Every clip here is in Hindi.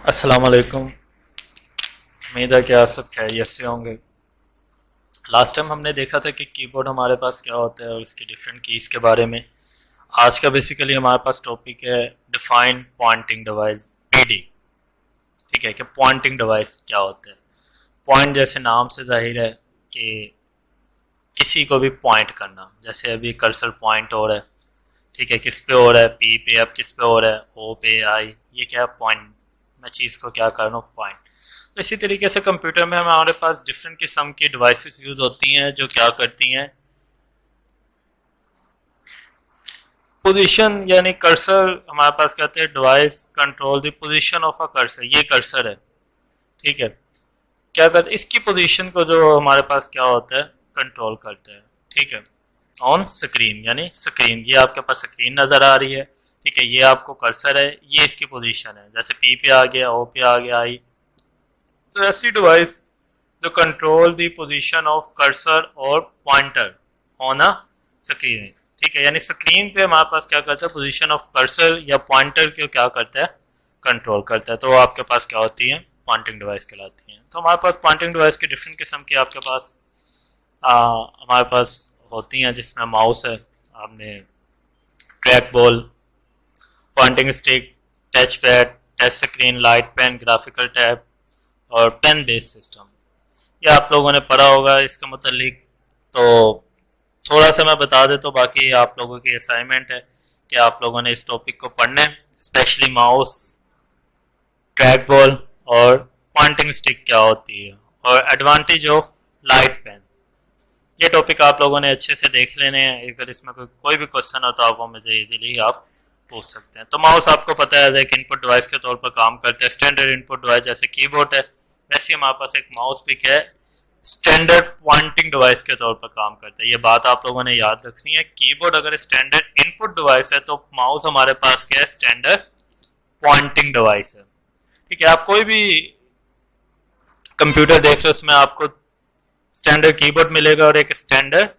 अस्सलाम वालेकुम। उम्मीद है कि आप सब खैरियत से होंगे। लास्ट टाइम हमने देखा था कि कीबोर्ड हमारे पास क्या होता है और उसकी डिफरेंट कीज़ के बारे में। आज का बेसिकली हमारे पास टॉपिक है डिफाइन पॉइंटिंग डिवाइस, पीडी। ठीक है कि पॉइंटिंग डिवाइस क्या होता है। पॉइंट जैसे नाम से जाहिर है कि किसी को भी पॉइंट करना, जैसे अभी कर्सर पॉइंट हो रहा है। ठीक है, किस पे हो रहा है? पी पे। अब किस पे हो रहा है? ओ पे, आई। ये क्या पॉइंट, मैं चीज़ को क्या कर रहा हूँ, पॉइंट। तो इसी तरीके से कंप्यूटर में हमारे पास डिफरेंट किस्म की डिवाइसेस यूज होती हैं जो क्या करती हैं, पोजीशन यानी कर्सर। हमारे पास कहते हैं device control the position of a cursor. ये कर्सर है, ठीक है। क्या करते इसकी पोजीशन को जो हमारे पास क्या होता है, कंट्रोल करता है। ठीक है, ऑन स्क्रीन यानी स्क्रीन। ये आपके पास स्क्रीन नजर आ रही है, ठीक है। ये आपको कर्सर है, ये इसकी पोजीशन है। जैसे पी पे आ गया, ओ पे आ गया, आई। तो ऐसी डिवाइस जो control the position of cursor और पॉइंटर ऑन अ स्क्रीन। ठीक है, यानी स्क्रीन पे हमारे पास क्या करता है, पोजीशन ऑफ कर्सर या पॉइंटर को क्या करता है, कंट्रोल करता है। तो वो आपके पास क्या होती है, पॉइंटिंग डिवाइस कहलाती हैं। तो हमारे पास पॉइंटिंग डिवाइस की डिफरेंट किस्म की आपके पास हमारे पास होती हैं, जिसमें माउस है, आपने track ball, pointing stick, touch pad, touch screen, light pen, graphical tab और पेन बेस्ड सिस्टम। ये आप लोगों ने पढ़ा होगा इसके मुतालिक। तो थोड़ा सा मैं बता दे, तो बाकी आप लोगों की असाइनमेंट है कि आप लोगों ने इस टॉपिक को पढ़ना है, स्पेशली माउस, ट्रैक बॉल और पॉइंटिंग स्टिक क्या होती है और एडवांटेज ऑफ लाइट पेन। ये टॉपिक आप लोगों ने अच्छे से देख लेने हैं। अगर इसमें कोई भी क्वेश्चन हो तो आप वो मुझे इजीली आप पूछ सकते हैं। तो माउस आपको पता है एक इनपुट डिवाइस के तौर पर काम करता है। स्टैंडर्ड इनपुट डिवाइस जैसे कीबोर्ड है, वैसे हमारे पास एक माउस भी क्या है, स्टैंडर्ड पॉइंटिंग डिवाइस के तौर पर काम करता है। ये बात आप लोगों ने याद रखनी है। कीबोर्ड अगर स्टैंडर्ड इनपुट डिवाइस है तो माउस हमारे पास क्या है, स्टैंडर्ड पॉइंटिंग डिवाइस है। ठीक है, आप कोई भी कंप्यूटर देख रहे हो, उसमें आपको स्टैंडर्ड कीबोर्ड मिलेगा और एक स्टैंडर्ड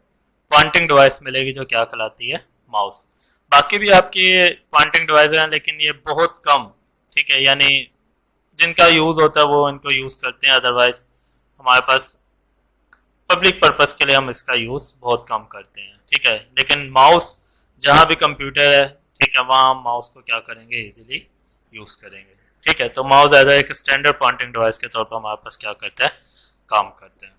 पॉइंटिंग डिवाइस मिलेगी जो क्या कहलाती है, माउस। बाकी भी आपकी पॉइंटिंग डिवाइस हैं, लेकिन ये बहुत कम, ठीक है, यानी जिनका यूज होता है वो इनको यूज करते हैं। अदरवाइज हमारे पास पब्लिक पर्पस के लिए हम इसका यूज बहुत कम करते हैं। ठीक है, लेकिन माउस जहाँ भी कंप्यूटर है, ठीक है, वहाँ हम माउस को क्या करेंगे, इजीली यूज करेंगे। ठीक है, तो माउस एज एक स्टैंडर्ड पॉइंटिंग डिवाइस के तौर पर हमारे पास क्या करता है, काम करते हैं।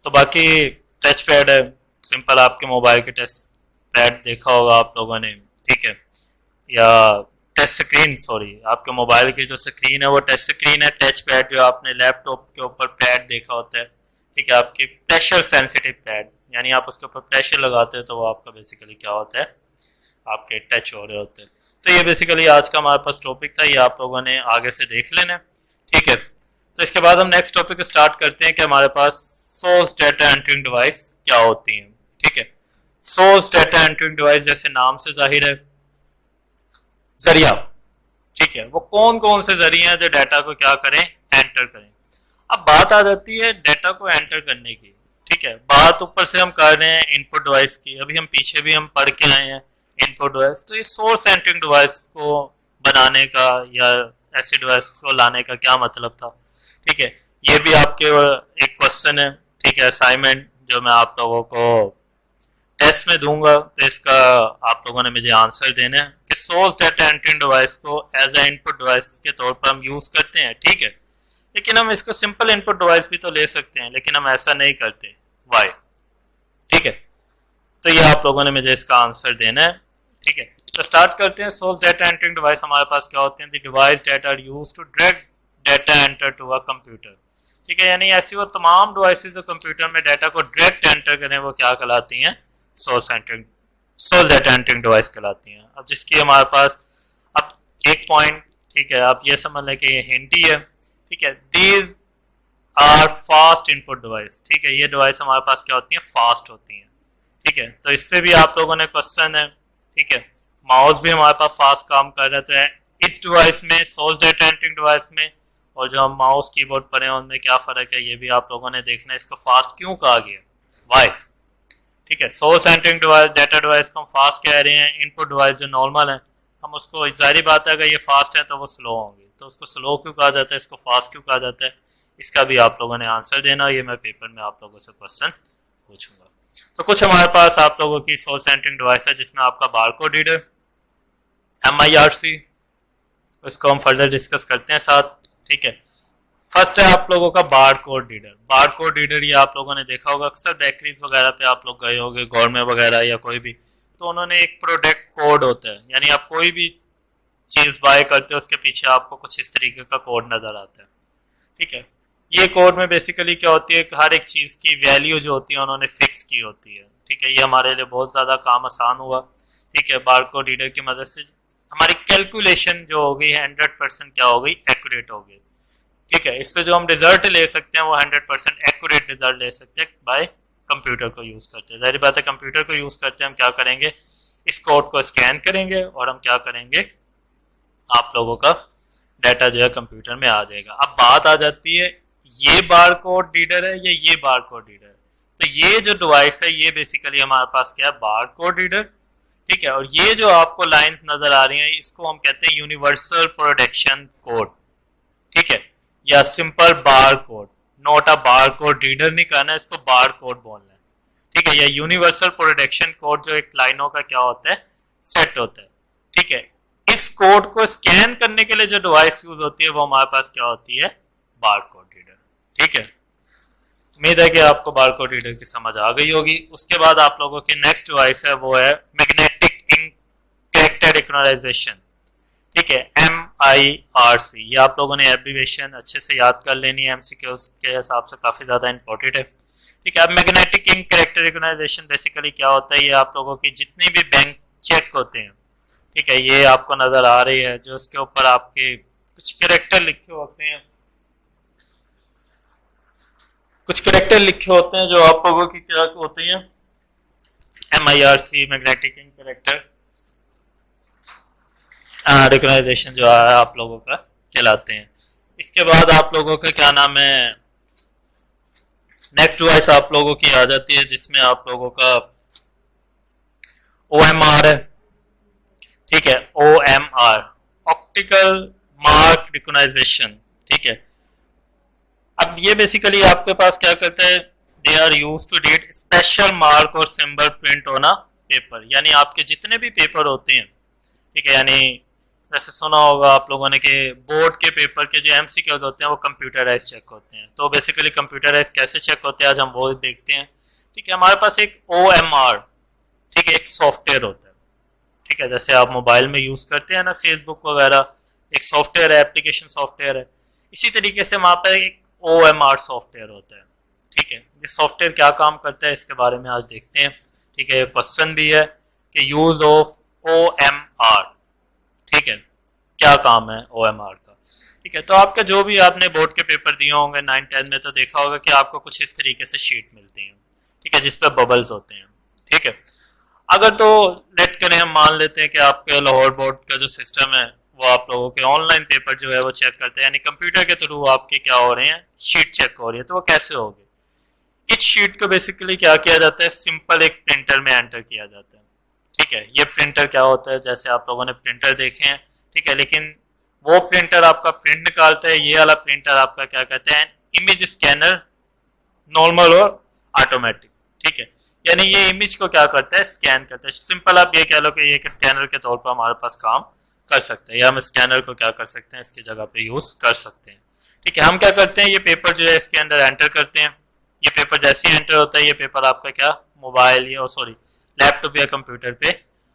तो बाकी टच पैड है, सिंपल आपके मोबाइल के टच पैड देखा होगा आप लोगों ने, ठीक है, या टच स्क्रीन, सॉरी, आपके मोबाइल की जो स्क्रीन है वो टच स्क्रीन है। टच पैड जो आपने लैपटॉप के ऊपर पैड देखा होता है, ठीक है, आपकी प्रेशर सेंसिटिव पैड, यानी आप उसके ऊपर प्रेशर लगाते हैं तो वो आपका बेसिकली क्या होता है, आपके टच हो रहे होते हैं। तो ये बेसिकली आज का हमारे पास टॉपिक था, ये आप लोगों ने आगे से देख लेना। ठीक है, तो इसके बाद हम नेक्स्ट टॉपिक स्टार्ट करते हैं कि हमारे पास सोर्स डेटा एंटरिंग डिवाइस क्या होती हैं। ठीक है, सोर्स डेटा एंटरिंग डिवाइस जैसे नाम से जाहिर है, जरिया। ठीक है, वो कौन कौन से जरिए हैं जो डाटा को क्या करें, एंटर करें। अब बात आ जाती है डाटा को एंटर करने की। ठीक है, बात ऊपर से हम कर रहे हैं इनपुट डिवाइस की, अभी हम पीछे भी हम पढ़ के आए हैं इनपुट डिवाइस। तो ये सोर्स एंटरिंग डिवाइस को बनाने का या ऐसी डिवाइस को लाने का क्या मतलब था। ठीक है, ये भी आपके एक क्वेश्चन है, ठीक है, असाइनमेंट जो मैं आप लोगों को टेस्ट में दूंगा। तो इसका आप लोगों ने मुझे आंसर देना है कि सोर्स डेटा एंटरिंग डिवाइस को एज ए इनपुट डिवाइस के तौर पर हम यूज करते हैं। ठीक है, लेकिन हम इसको सिंपल इनपुट डिवाइस भी तो ले सकते हैं, लेकिन हम ऐसा नहीं करते। वाई? ठीक है, तो ये आप लोगों ने मुझे इसका आंसर देना है। ठीक है, तो स्टार्ट करते हैं। सोर्स डेटा एंटरिंग डिवाइस हमारे पास क्या होते हैं, the device data are used to direct data enter to a computer. ठीक है, यानी ऐसी वो तमाम डिवाइसेस जो कंप्यूटर में डाटा को डायरेक्ट एंटर करें वो क्या कहलाती हैं, सोर्स डेटा एंटरिंग डिवाइस कहलाती हैं। अब जिसकी हमारे पास अब एक पॉइंट, ठीक है, आप ये समझ लें कि ये हिंट ही है। ठीक है, these are fast input device. ठीक है, ये डिवाइस हमारे पास क्या होती है, फास्ट होती हैं। ठीक है, तो इस पे भी आप लोगों ने क्वेश्चन है। ठीक है, माउस भी हमारे पास फास्ट काम कर रहा है, तो इस डिवाइस में, सोर्स डेटा एंटरिंग डिवाइस में और जो हम माउस कीबोर्ड पर हैं उनमें क्या फर्क है, ये भी आप लोगों ने देखना है। इसको फास्ट क्यों कहा गया, वाई? ठीक है, source entering device, data device को हम फास्ट कह रहे हैं। इनपुट डिवाइस जो नॉर्मल है, हम उसको, जाहिर बात है अगर ये फास्ट है तो वो स्लो होंगे। तो उसको स्लो क्यों कहा जाता है, इसको फास्ट क्यों कहा जाता है, इसका भी आप लोगों ने आंसर देना। ये मैं पेपर में आप लोगों से क्वेश्चन पूछूंगा। तो कुछ हमारे पास आप लोगों की सोर्स एंटरिंग डिवाइस है जिसमें आपका बारकोड रीडर, MIRC, इसको हम फर्दर डिस्कस करते हैं साथ। ठीक है, फर्स्ट है आप लोगों का बारकोड रीडर। बारकोड रीडर ये आप लोगों ने देखा होगा, अक्सर बेकरीज वगैरह पे आप लोग गए होंगे, गवर्नमेंट वगैरह या कोई भी, तो उन्होंने एक प्रोडक्ट कोड होता है, यानी आप कोई भी चीज बाय करते हो उसके पीछे आपको कुछ इस तरीके का कोड नजर आता है। ठीक है, ये कोड में बेसिकली क्या होती है, हर एक चीज की वैल्यू जो होती है उन्होंने फिक्स की होती है। ठीक है, ये हमारे लिए बहुत ज्यादा काम आसान हुआ। ठीक है, बारकोड रीडर की मदद से हमारी कैलकुलेशन जो हो गई है 100% क्या हो गई, एक्यूरेट हो गई। ठीक है, इससे जो हम रिजल्ट ले सकते हैं वो 100% एक्यूरेट रिजल्ट ले सकते हैं बाय कंप्यूटर को यूज करते हैं। जाहिर बात है कंप्यूटर को यूज करते हैं, हम क्या करेंगे, इस कोड को स्कैन करेंगे और हम क्या करेंगे, आप लोगों का डाटा जो है कंप्यूटर में आ जाएगा। अब बात आ जाती है ये बारकोड रीडर है या ये बारकोड रीडर है। तो ये जो डिवाइस है ये बेसिकली हमारे पास क्या है, बारकोड रीडर। ठीक है, और ये जो आपको लाइंस नजर आ रही हैं इसको हम कहते हैं यूनिवर्सल प्रोडक्शन कोड। ठीक है, या सिंपल बार कोड, नोट अ बार कोड रीडर नहीं कहना, इसको बार कोड बोलना है। ठीक है, या यूनिवर्सल प्रोडक्शन कोड जो एक लाइनों का क्या होता है, सेट होता है। ठीक है, इस कोड को स्कैन करने के लिए जो डिवाइस यूज होती है वो हमारे पास क्या होती है, बार कोड रीडर। ठीक है, उम्मीद है कि आपको बारकोड रीडर की समझ आ गई होगी। उसके बाद आप लोगों की नेक्स्ट डिवाइस है वो है मैग्नेटिक इंक कैरेक्टर रिकॉग्नाइजेशन। ठीक है, MIRC, ये आप लोगों ने एब्रीविएशन अच्छे से याद कर लेनी है, MCQs के हिसाब से काफी ज्यादा इंपॉर्टेंट है। ठीक है, अब magnetic ink character recognization basically क्या होता है, ये आप लोगों की जितनी भी बैंक चेक होते हैं, ठीक है, ये आपको नजर आ रही है, जो उसके ऊपर आपके कुछ कैरेक्टर लिखे होते हैं, कुछ कैरेक्टर लिखे होते हैं जो आप लोगों की क्या होती हैं, MIRC magnetic ink character recognization जो है आप लोगों का कहलाते हैं। इसके बाद आप लोगों का क्या नाम है, नेक्स्ट डिवाइस आप लोगों की आ जाती है जिसमें आप लोगों का OMR है। ठीक है, OMR ऑप्टिकल मार्क रिकॉग्नाइजेशन। ठीक है, अब ये बेसिकली आपके पास क्या करता है, they are use to read special mark और symbol print on a paper, यानी आपके जितने भी पेपर होते हैं। ठीक है, यानी जैसे सुना होगा आप लोगों ने कि बोर्ड के पेपर के जो MCQs होते हैं वो कंप्यूटराइज चेक होते हैं। तो बेसिकली कंप्यूटराइज कैसे चेक होते हैं आज हम वो देखते हैं। ठीक है, हमारे पास एक OMR, ठीक है, एक सॉफ्टवेयर होता है। ठीक है, जैसे आप मोबाइल में यूज करते हैं ना फेसबुक वगैरह, एक सॉफ्टवेयर है, एप्लीकेशन सॉफ्टवेयर है, इसी तरीके से वहां पर एक OMR सॉफ्टवेयर होता है। ठीक है, ये सॉफ्टवेयर क्या काम करता है इसके बारे में आज देखते हैं। ठीक है, क्वेश्चन भी है कि यूज ऑफ OMR। ठीक है, क्या काम है OMR का। ठीक है, तो आपका जो भी आपने बोर्ड के पेपर दिए होंगे 9-10 में, तो देखा होगा कि आपको कुछ इस तरीके से शीट मिलती है। ठीक है, जिसपे बबल्स होते हैं। ठीक है, अगर तो लेट करें हम मान लेते हैं कि आपके लाहौर बोर्ड का जो सिस्टम है वो आप लोगों के ऑनलाइन पेपर जो है वो चेक करते हैं, यानी कंप्यूटर के थ्रू आपके क्या हो रहे हैं, शीट चेक हो रही है। तो वो कैसे होगी, इस शीट को बेसिकली क्या किया जाता है, सिंपल एक प्रिंटर में एंटर किया जाता है। ठीक है, ये प्रिंटर क्या होता है, जैसे आप लोगों ने प्रिंटर देखे हैं। ठीक है, लेकिन वो प्रिंटर आपका प्रिंट निकालता है, ये वाला प्रिंटर आपका क्या कहते हैं, इमेज स्कैनर, नॉर्मल और ऑटोमेटिक। ठीक है, यानी ये इमेज को क्या करता है, स्कैन करता है। सिंपल आप ये कह लो कि ये एक स्कैनर के तौर पर हमारे पास काम कर सकते हैं, या हम स्कैनर को क्या कर सकते हैं, इसकी जगह पे यूज कर सकते हैं। ठीक है, हम क्या करते हैं, ये पेपर जो है इसके अंदर एंटर करते हैं। ये पेपर जैसे ही एंटर होता है ये पेपर आपका क्या मोबाइल या सॉरी लैपटॉप या कंप्यूटर पे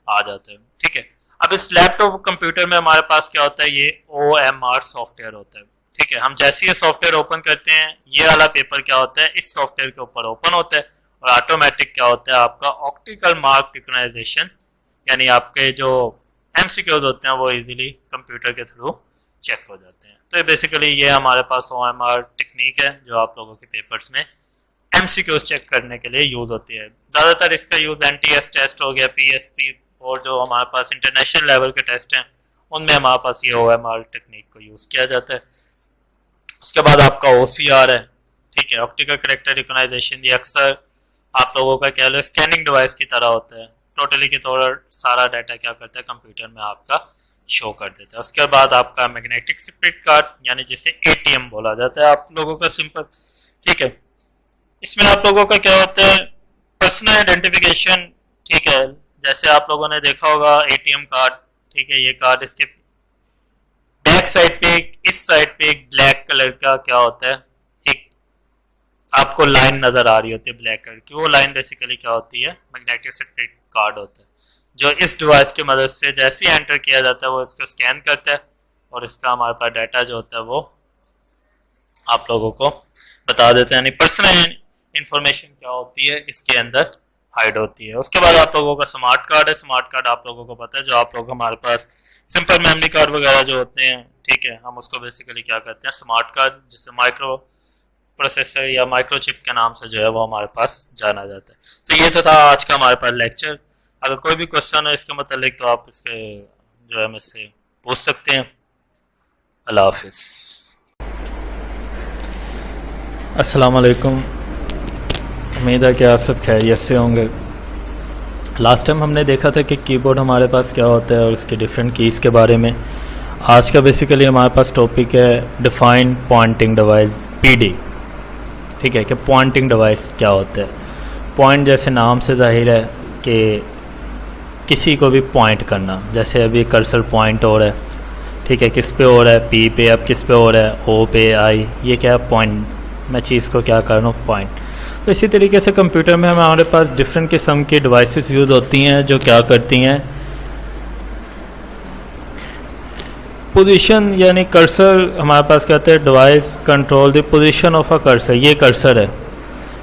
आ जाता है। ठीक है, अब इस लैपटॉप कंप्यूटर में हमारे पास क्या होता है, ये OMR सॉफ्टवेयर होता है। ठीक है, हम जैसे ये सॉफ्टवेयर ओपन करते हैं ये वाला पेपर क्या होता है, इस सॉफ्टवेयर के ऊपर ओपन होता है, और ऑटोमेटिक क्या होता है आपका ऑप्टिकल मार्क रिकॉग्नाइजेशन, यानी आपके जो MCQs होते हैं वो इजीली कंप्यूटर के थ्रू चेक हो जाते हैं। तो बेसिकली ये हमारे पास OMR टेक्निक है जो आप लोगों के पेपर्स में MCQs चेक करने के लिए यूज होती है। ज्यादातर इसका यूज NTS टेस्ट हो गया, PSP, और जो हमारे पास इंटरनेशनल लेवल के टेस्ट हैं उनमें हमारे पास ये OMR टेक्निक को यूज किया जाता है। उसके बाद आपका OCR है। ठीक है, ऑप्टिकल कैरेक्टर रिकॉग्नाइजेशन, ये अक्सर आप लोगों का कह लो स्कैनिंग डिवाइस की तरह होता है। टोटली के तौर सारा डाटा क्या करता है, कंप्यूटर में आपका शो कर देता है। उसके बाद आपका मैग्नेटिक स्ट्रिप कार्ड यानी जिसे एटीएम बोला जाता है आप लोगों का, सिंपल, ठीक है। इसमें आप लोगों का क्या होता है, पर्सनल आइडेंटिफिकेशन, ठीक है। जैसे आप लोगों ने देखा होगा एटीएम कार्ड, ठीक है, ये कार्ड, इसके बैक साइड पे इस साइड पे एक ब्लैक कलर का क्या होता है, एक आपको लाइन नजर आ रही होती है ब्लैक कलर की, वो लाइन बेसिकली क्या होती है, मैग्नेटिक स्ट्रिप कार्ड होता है, जो इस डिवाइस की मदद से जैसे ही एंटर किया जाता है वो इसको स्कैन करता है और इसका हमारे पास डाटा जो होता है वो आप लोगों को बता देते हैं, यानी पर्सनल इंफॉर्मेशन क्या होती है इसके अंदर हाइड होती है। उसके बाद आप लोगों का स्मार्ट कार्ड है। स्मार्ट कार्ड आप लोगों को पता है जो आप लोग हमारे पास सिंपल मेमोरी कार्ड वगैरह जो होते हैं, ठीक है, हम उसको बेसिकली क्या करते हैं, स्मार्ट कार्ड, जिसे माइक्रो प्रोसेसर या माइक्रोचिप के नाम से जो है वो हमारे पास जाना जाता है। तो ये तो था आज का हमारे पास लेक्चर। अगर कोई भी क्वेश्चन है इसके मतलब तो आप इसके जो है मुझसे पूछ सकते हैं। अल्लाह हाफिज। अस्सलाम वालेकुम, उम्मीद है कि आप सब खैरियत से होंगे। लास्ट टाइम हमने देखा था कि कीबोर्ड हमारे पास क्या होता है और उसके डिफरेंट कीज़ के बारे में। आज का बेसिकली हमारे पास टॉपिक है डिफाइन पॉइंटिंग डिवाइस, पीडी, ठीक है, कि पॉइंटिंग डिवाइस क्या होता है। पॉइंट जैसे नाम से जाहिर है कि किसी को भी पॉइंट करना, जैसे अभी कर्सर पॉइंट हो रहा है, ठीक है, किस पे हो रहा है, पी पे, अब किस पे हो रहा है, ओ पे, आई, ये क्या है, पॉइंट, मैं चीज़ को क्या कर रहा हूँ, पॉइंट। तो इसी तरीके से कंप्यूटर में हमारे पास डिफरेंट किस्म की डिवाइसेस यूज़ होती हैं जो क्या करती हैं, पोजीशन, यानी कर्सर हमारे पास कहते हैं device control the position of a cursor, ये कर्सर है,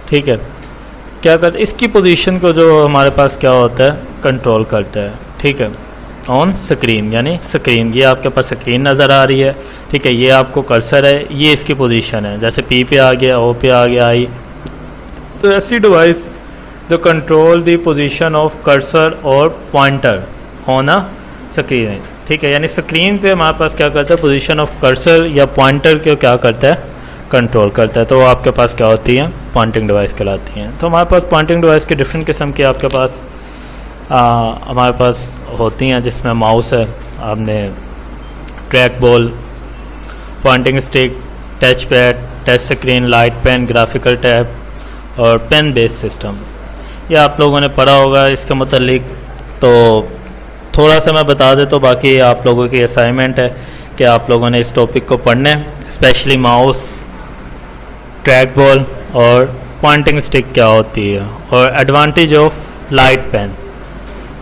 ठीक है, क्या करते, इसकी पोजीशन को जो हमारे पास क्या होता है, कंट्रोल करता है, ठीक है, ऑन स्क्रीन, यानी स्क्रीन, ये आपके पास स्क्रीन नज़र आ रही है, ठीक है, ये आपको कर्सर है, ये इसकी पोजीशन है, जैसे पी पे आ गया, ओ पे आ गया, आई। तो ऐसी डिवाइस जो control the position of cursor और पॉइंटर ऑन अ स्क्रीन, ठीक है, यानी स्क्रीन पे हमारे पास क्या करता है, पोजीशन ऑफ कर्सर या पॉइंटर को क्या करता है, कंट्रोल करता है। तो वो आपके पास क्या होती हैं, पॉइंटिंग डिवाइस कहलाती हैं। तो हमारे पास पॉइंटिंग डिवाइस के डिफरेंट किस्म के आपके पास हमारे पास होती हैं, जिसमें माउस है, आपने track ball, pointing stick, touch pad, touch screen, light pen, graphical tab और पेन बेस्ड सिस्टम, ये आप लोगों ने पढ़ा होगा इसके मतलब। तो थोड़ा सा मैं बता दे, तो बाकी आप लोगों की असाइनमेंट है कि आप लोगों ने इस टॉपिक को पढ़ना है, स्पेशली माउस, ट्रैक बॉल और पॉइंटिंग स्टिक क्या होती है और एडवांटेज ऑफ लाइट पेन,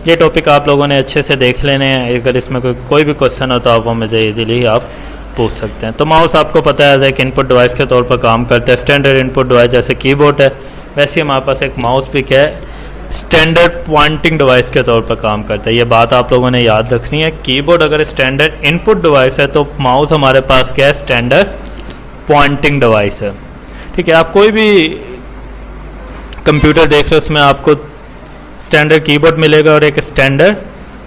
ये टॉपिक आप लोगों ने अच्छे से देख लेने हैं। अगर इसमें कोई भी क्वेश्चन हो तो आप वो मुझे इजीली आप पूछ सकते हैं। तो माउस आपको पता है एक इनपुट डिवाइस के तौर पर काम करता है, स्टैंडर्ड इनपुट डिवाइस जैसे कीबोर्ड है, वैसे हमारे पास एक माउस भी क्या है, स्टैंडर्ड पॉइंटिंग डिवाइस के तौर पर काम करता है। ये बात आप लोगों ने याद रखनी है, कीबोर्ड अगर स्टैंडर्ड इनपुट डिवाइस है तो माउस हमारे पास क्या है, स्टैंडर्ड पॉइंटिंग डिवाइस है, ठीक है। आप कोई भी कंप्यूटर देख रहे हो उसमें आपको स्टैंडर्ड कीबोर्ड मिलेगा और एक स्टैंडर्ड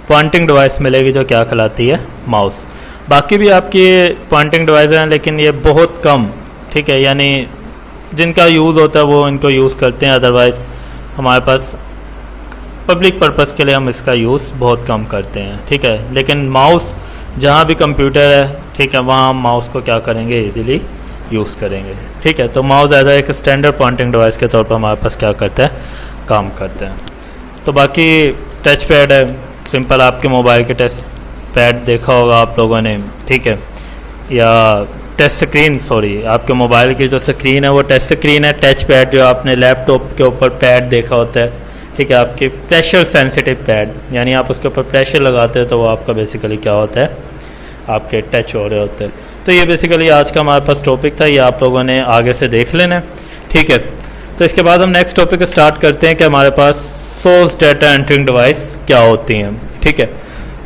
पॉइंटिंग डिवाइस मिलेगी जो क्या कहलाती है, माउस। बाकी भी आपकी पॉइंटिंग डिवाइस हैं लेकिन ये बहुत कम, ठीक है, यानी जिनका यूज़ होता है वो इनको यूज़ करते हैं, अदरवाइज हमारे पास पब्लिक पर्पस के लिए हम इसका यूज़ बहुत कम करते हैं, ठीक है। लेकिन माउस जहाँ भी कंप्यूटर है, ठीक है, वहाँ हम माउस को क्या करेंगे, इजीली यूज़ करेंगे, ठीक है। तो माउस एज एक स्टैंडर्ड पॉइंटिंग डिवाइस के तौर पर हमारे पास क्या करता है, काम करते हैं। तो बाकी टच पैड है, सिंपल आपके मोबाइल के टच पैड देखा होगा आप लोगों ने, ठीक है, या टच स्क्रीन, सॉरी, आपके मोबाइल की जो स्क्रीन है वो टच स्क्रीन है। टच पैड जो आपने लैपटॉप के ऊपर पैड देखा होता है, ठीक है, आपके प्रेशर सेंसिटिव पैड, यानी आप उसके ऊपर प्रेशर लगाते हैं तो वो आपका बेसिकली क्या होता है, आपके टच हो रहे होते हैं। तो ये बेसिकली आज का हमारे पास टॉपिक था, ये आप लोगों ने आगे से देख लेना, ठीक है। तो इसके बाद हम नेक्स्ट टॉपिक स्टार्ट करते हैं कि हमारे पास सोर्स डाटा एंटरिंग डिवाइस क्या होती हैं, ठीक है।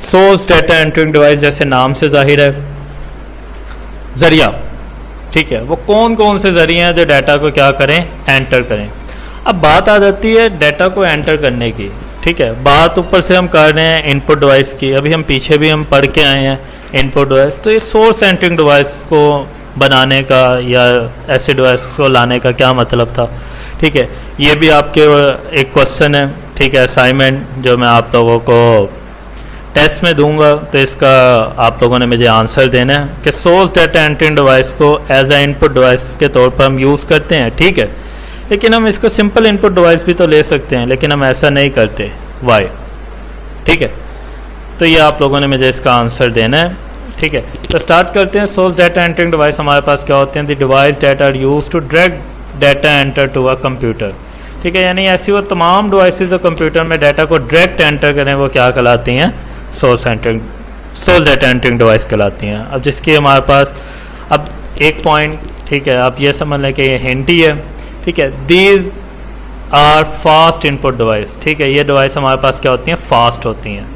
सोर्स डाटा एंटरिंग डिवाइस जैसे नाम से जाहिर है, जरिया, ठीक है, वो कौन कौन से जरिए हैं जो डाटा को क्या करें, एंटर करें। अब बात आ जाती है डाटा को एंटर करने की, ठीक है, बात ऊपर से हम कर रहे हैं इनपुट डिवाइस की, अभी हम पीछे भी हम पढ़ के आए हैं इनपुट डिवाइस। तो ये सोर्स एंटरिंग डिवाइस को बनाने का या ऐसे डिवाइस को लाने का क्या मतलब था, ठीक है, ये भी आपके एक क्वेश्चन है, ठीक है, असाइनमेंट जो मैं आप लोगों को टेस्ट में दूंगा तो इसका आप लोगों ने मुझे आंसर देना है कि सोर्स डाटा एंट्रिंग डिवाइस को एज ए इनपुट डिवाइस के तौर पर हम यूज़ करते हैं, ठीक है, लेकिन हम इसको सिंपल इनपुट डिवाइस भी तो ले सकते हैं, लेकिन हम ऐसा नहीं करते, वाई, ठीक है। तो ये आप लोगों ने मुझे इसका आंसर देना है, ठीक है। तो स्टार्ट करते हैं। सोर्स डाटा एंट्रिंग डिवाइस हमारे पास क्या होते हैं? The device data are use to direct data enter to a computer, ठीक है, यानी ऐसी वो तमाम डिवाइसेस जो कंप्यूटर में डाटा को डायरेक्ट एंटर करें वो क्या कहलाती हैं? सोर्स डाटा एंट्रिंग डिवाइस कहलाती हैं। अब जिसकी हमारे पास अब एक पॉइंट, ठीक है, आप ये समझ लें कि ये हिंट ही है, ठीक है, these are fast input device, ठीक है, ये डिवाइस हमारे पास क्या होती हैं? फास्ट होती हैं,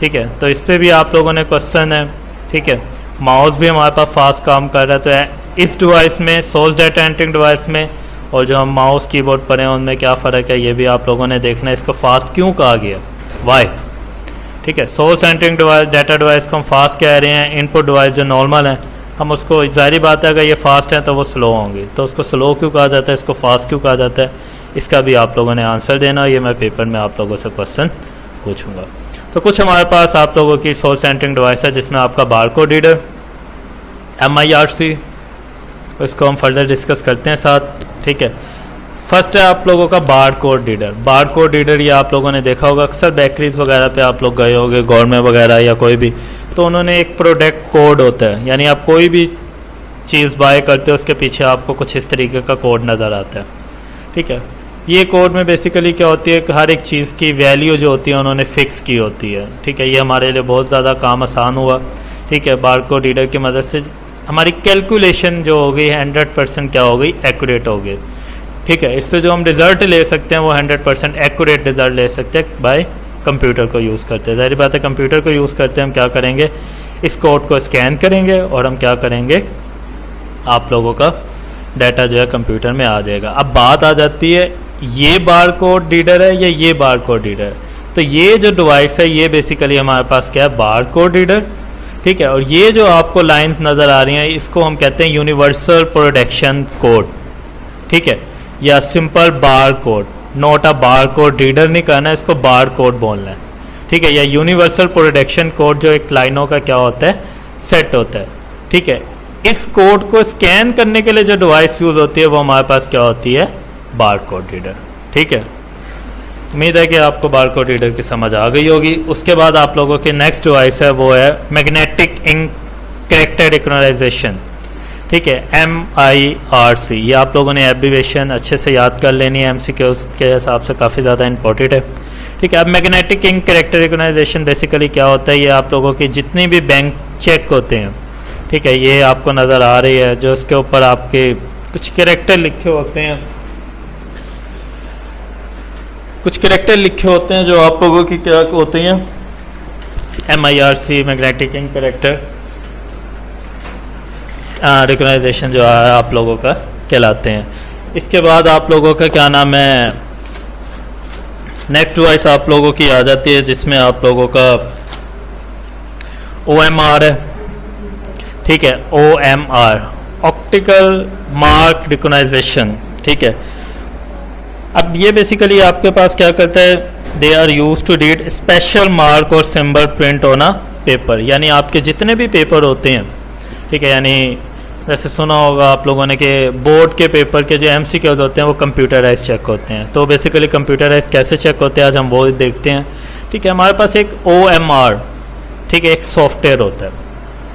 ठीक है। तो इस पर भी आप लोगों ने क्वेश्चन है, ठीक है, माउस भी हमारे पास फास्ट काम कर रहा है, तो इस डिवाइस में सोर्स डाटा एंट्रिंग डिवाइस में और जो हम माउस कीबोर्ड पर हैं उनमें क्या फ़र्क है, ये भी आप लोगों ने देखना है। इसको फास्ट क्यों कहा गया? वाई, ठीक है। Source entering device data device को हम फास्ट कह रहे हैं, इनपुट डिवाइस जो नॉर्मल है हम उसको, जाहिर बात है अगर ये फास्ट है तो वो स्लो होंगे, तो उसको स्लो क्यों कहा जाता है, इसको फास्ट क्यों कहा जाता है, इसका भी आप लोगों ने आंसर देना। ये मैं पेपर में आप लोगों से क्वेश्चन पूछूंगा। तो कुछ हमारे पास आप लोगों की सोर्स एंट्रिंग डिवाइस है जिसमें आपका बारकोड रीडर, MIRC, इसको हम फर्दर डिस्कस करते हैं साथ, ठीक है। फर्स्ट है आप लोगों का बारकोड रीडर। बारकोड रीडर ये आप लोगों ने देखा होगा, अक्सर बेकरीज वगैरह पे आप लोग गए होंगे, गवर्नमेंट वगैरह या कोई भी, तो उन्होंने एक प्रोडक्ट कोड होता है, यानी आप कोई भी चीज़ बाय करते हो उसके पीछे आपको कुछ इस तरीके का कोड नज़र आता है, ठीक है। ये कोड में बेसिकली क्या होती है कि हर एक चीज़ की वैल्यू जो होती है उन्होंने फिक्स की होती है, ठीक है। ये हमारे लिए बहुत ज़्यादा काम आसान हुआ, ठीक है, बारकोड रीडर की मदद से हमारी कैलकुलेशन जो हो गई 100% क्या हो गई? एक्यूरेट हो गई, ठीक है। इससे जो हम रिज़ल्ट ले सकते हैं वो 100% एक्यूरेट रिज़ल्ट ले सकते हैं बाय कंप्यूटर को यूज़ करते हैं। जाहिर बात है कंप्यूटर को यूज़ करते हैं हम क्या करेंगे? इस कोड को स्कैन करेंगे और हम क्या करेंगे? आप लोगों का डाटा जो है कंप्यूटर में आ जाएगा। अब बात आ जाती है ये बारकोड रीडर है या ये बारकोड रीडर है। तो ये जो डिवाइस है ये बेसिकली हमारे पास क्या है? बारकोड रीडर, ठीक है। और ये जो आपको लाइंस नज़र आ रही हैं इसको हम कहते हैं यूनिवर्सल प्रोडक्शन कोड, ठीक है, या सिंपल बार कोड। नोट अ बार कोड रीडर नहीं कहना है, इसको बार कोड बोलना है, ठीक है। या यूनिवर्सल प्रोडक्शन कोड जो एक लाइनों का क्या होता है? सेट होता है, ठीक है। इस कोड को स्कैन करने के लिए जो डिवाइस यूज होती है वो हमारे पास क्या होती है? बार कोड रीडर, ठीक है। उम्मीद है कि आपको बार कोड रीडर की समझ आ गई होगी। उसके बाद आप लोगों की नेक्स्ट डिवाइस है वो है मैग्नेटिक इंक कैरेक्टर रिकॉग्नाइजेशन, ठीक है, MIRC। ये आप लोगों ने एब्रीविएशन अच्छे से याद कर लेनी है, MCQs के हिसाब से काफ़ी ज़्यादा इंपॉर्टेंट है, ठीक है। अब magnetic ink character recognization basically क्या होता है? ये आप लोगों की जितनी भी बैंक चेक होते हैं, ठीक है, ये आपको नज़र आ रही है जो उसके ऊपर आपके कुछ कैरेक्टर लिखे होते हैं, कुछ कैरेक्टर लिखे होते हैं जो आप लोगों की क्या होती हैं? MIRC magnetic ink character recognization जो है आप लोगों का कहलाते हैं। इसके बाद आप लोगों का क्या नाम है? नेक्स्ट डिवाइस आप लोगों की आ जाती है जिसमें आप लोगों का OMR है, ठीक है, OMR ऑप्टिकल मार्क रिकॉग्नाइजेशन, ठीक है। अब ये बेसिकली आपके पास क्या करता है? They are use to read special mark और सिंबल प्रिंट होना पेपर, यानी आपके जितने भी पेपर होते हैं, ठीक है, यानी जैसे सुना होगा आप लोगों ने कि बोर्ड के पेपर के जो MCQs होते हैं वो कंप्यूटराइज चेक होते हैं। तो बेसिकली कंप्यूटराइज कैसे चेक होते हैं आज हम वो देखते हैं, ठीक है। हमारे पास एक OMR, ठीक है, एक सॉफ्टवेयर होता है,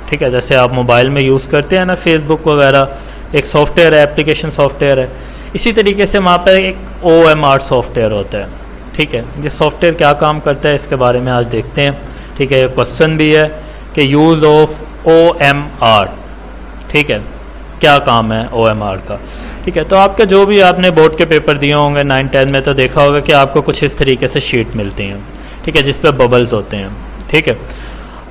ठीक है, जैसे आप मोबाइल में यूज़ करते हैं ना फेसबुक वगैरह, एक सॉफ्टवेयर है, एप्लीकेशन सॉफ्टवेयर है। इसी तरीके से वहाँ पर एक OMR सॉफ्टवेयर होता है, ठीक है। ये सॉफ्टवेयर क्या काम करता है इसके बारे में आज देखते हैं, ठीक है। ये क्वेश्चन भी है कि यूज़ ऑफ OMR, ठीक है, क्या काम है OMR का, ठीक है। तो आपके जो भी आपने बोर्ड के पेपर दिए होंगे 9-10 में तो देखा होगा कि आपको कुछ इस तरीके से शीट मिलती हैं, ठीक है, जिस पर बबल्स होते हैं, ठीक है।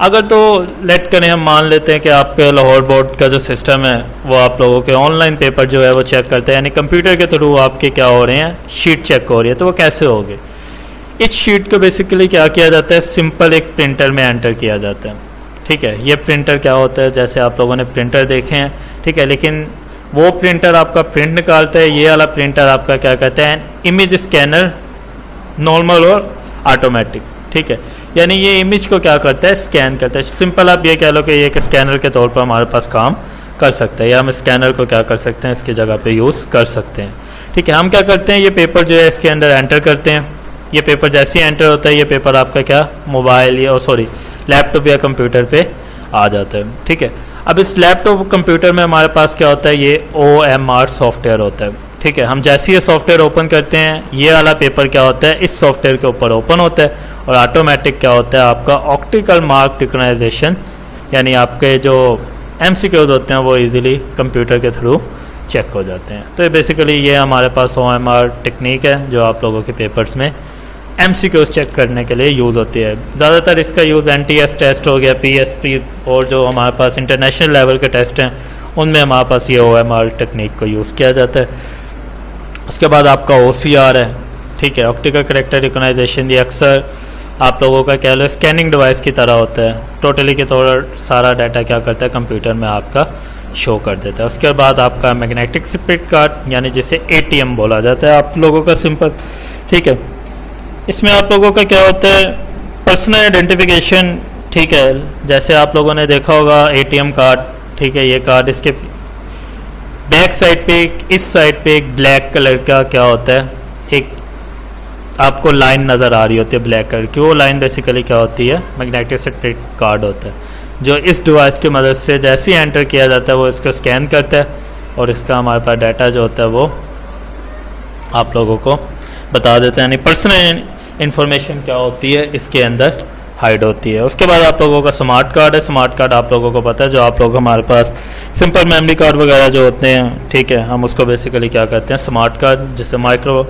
अगर तो लेट करें हम मान लेते हैं कि आपके लाहौर बोर्ड का जो सिस्टम है वो आप लोगों के ऑनलाइन पेपर जो है वो चेक करते हैं, यानी कंप्यूटर के थ्रू आपके क्या हो रहे हैं? शीट चेक हो रही है। तो वो कैसे होगी? इस शीट को बेसिकली क्या किया जाता है? सिंपल एक प्रिंटर में एंटर किया जाता है, ठीक है। ये प्रिंटर क्या होता है? जैसे आप लोगों ने प्रिंटर देखे हैं, ठीक है, लेकिन वो प्रिंटर आपका प्रिंट निकालता है, ये वाला प्रिंटर आपका क्या कहते हैं? इमेज स्कैनर, नॉर्मल और ऑटोमेटिक, ठीक है, यानी ये इमेज को क्या करता है, स्कैन करता है। सिंपल आप ये कह लो कि ये एक स्कैनर के तौर पर हमारे पास काम कर सकता है, या हम स्कैनर को क्या कर सकते हैं, इसकी जगह पे यूज़ कर सकते हैं। ठीक है, हम क्या करते हैं, ये पेपर जो है इसके अंदर एंटर करते हैं। ये पेपर जैसे ही एंटर होता है, ये पेपर आपका क्या मोबाइल या सॉरी लैपटॉप या कंप्यूटर पे आ जाता है। ठीक है, अब इस लैपटॉप कंप्यूटर में हमारे पास क्या होता है, ये OMR सॉफ्टवेयर होता है। ठीक है, हम जैसे ये सॉफ्टवेयर ओपन करते हैं, ये वाला पेपर क्या होता है, इस सॉफ्टवेयर के ऊपर ओपन होता है, और ऑटोमेटिक क्या होता है आपका ऑप्टिकल मार्क रिकॉग्नाइजेशन, यानी आपके जो MCQs होते हैं वो इजीली कंप्यूटर के थ्रू चेक हो जाते हैं। तो बेसिकली ये हमारे पास OMR टेक्निक है जो आप लोगों के पेपर्स में MCQs चेक करने के लिए यूज़ होती है। ज़्यादातर इसका यूज़ NTS टेस्ट हो गया, PSP, और जो हमारे पास इंटरनेशनल लेवल के टेस्ट हैं उनमें हमारे पास ये OMR टेक्निक को यूज़ किया जाता है। उसके बाद आपका OCR है। ठीक है, ऑप्टिकल कैरेक्टर रिकॉग्नाइजेशन, ये अक्सर आप लोगों का कह लो स्कैनिंग डिवाइस की तरह होता है। टोटली के तौर सारा डाटा क्या करता है, कंप्यूटर में आपका शो कर देता है। उसके बाद आपका मैग्नेटिक स्ट्रिप कार्ड, यानी जिसे ATM बोला जाता है आप लोगों का सिंपल। ठीक है, इसमें आप लोगों का क्या होता है, पर्सनल आइडेंटिफिकेशन। ठीक है, जैसे आप लोगों ने देखा होगा ATM कार्ड। ठीक है, ये कार्ड इसके बैक साइड पे इस साइड पे एक ब्लैक कलर का क्या होता है, एक आपको लाइन नज़र आ रही होती है ब्लैक कलर की। वो लाइन बेसिकली क्या होती है, मैग्नेटिक स्ट्रिप कार्ड होता है, जो इस डिवाइस की मदद से जैसे ही एंटर किया जाता है वो इसको स्कैन करता है, और इसका हमारे पास डाटा जो होता है वो आप लोगों को बता देता है। यानी पर्सनल इंफॉर्मेशन क्या होती है इसके अंदर हाइड होती है। उसके बाद आप लोगों का स्मार्ट कार्ड है। स्मार्ट कार्ड आप लोगों को पता है, जो आप लोग हमारे पास सिंपल मेमोरी कार्ड वगैरह जो होते हैं, ठीक है, हम उसको बेसिकली क्या कहते हैं, स्मार्ट कार्ड, जिसे माइक्रो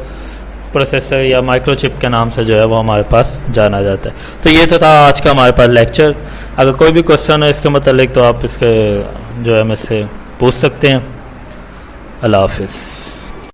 प्रोसेसर या माइक्रोचिप के नाम से जो है वो हमारे पास जाना जाता है। तो ये तो था आज का हमारे पास लेक्चर। अगर कोई भी क्वेश्चन हो इसके मतलब तो आप इसके जो है मुझसे पूछ सकते हैं। अल्लाह हाफिज़।